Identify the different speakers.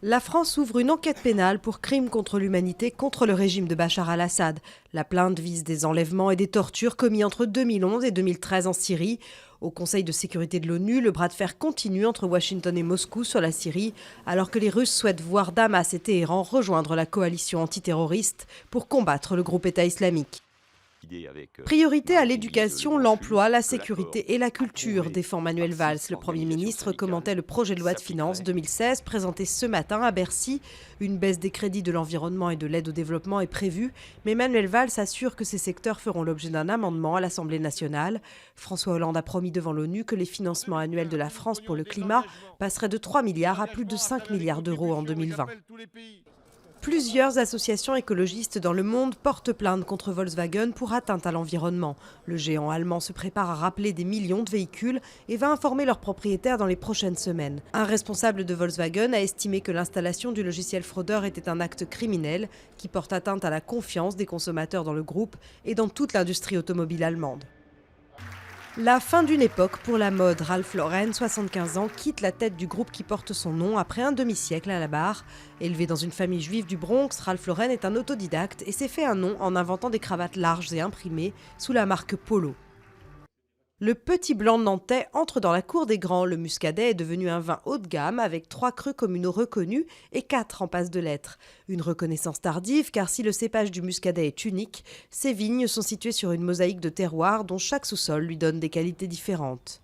Speaker 1: La France ouvre une enquête pénale pour crimes contre l'humanité contre le régime de Bachar al-Assad. La plainte vise des enlèvements et des tortures commis entre 2011 et 2013 en Syrie. Au Conseil de sécurité de l'ONU, le bras de fer continue entre Washington et Moscou sur la Syrie, alors que les Russes souhaitent voir Damas et Téhéran rejoindre la coalition antiterroriste pour combattre le groupe État islamique. Priorité à l'éducation, l'emploi, la sécurité et la culture, défend Manuel Valls. Le Premier ministre commentait le projet de loi de finances 2016 présenté ce matin à Bercy. Une baisse des crédits de l'environnement et de l'aide au développement est prévue, mais Manuel Valls assure que ces secteurs feront l'objet d'un amendement à l'Assemblée nationale. François Hollande a promis devant l'ONU que les financements annuels de la France pour le climat passeraient de 3 milliards à plus de 5 milliards d'euros en 2020. Plusieurs associations écologistes dans le monde portent plainte contre Volkswagen pour atteinte à l'environnement. Le géant allemand se prépare à rappeler des millions de véhicules et va informer leurs propriétaires dans les prochaines semaines. Un responsable de Volkswagen a estimé que l'installation du logiciel fraudeur était un acte criminel qui porte atteinte à la confiance des consommateurs dans le groupe et dans toute l'industrie automobile allemande. La fin d'une époque pour la mode. Ralph Lauren, 75 ans, quitte la tête du groupe qui porte son nom après un demi-siècle à la barre. Élevé dans une famille juive du Bronx, Ralph Lauren est un autodidacte et s'est fait un nom en inventant des cravates larges et imprimées sous la marque Polo. Le Petit Blanc nantais entre dans la cour des grands. Le muscadet est devenu un vin haut de gamme avec 3 crus communaux reconnus et 4 en passe de l'être. Une reconnaissance tardive car si le cépage du muscadet est unique, ses vignes sont situées sur une mosaïque de terroirs dont chaque sous-sol lui donne des qualités différentes.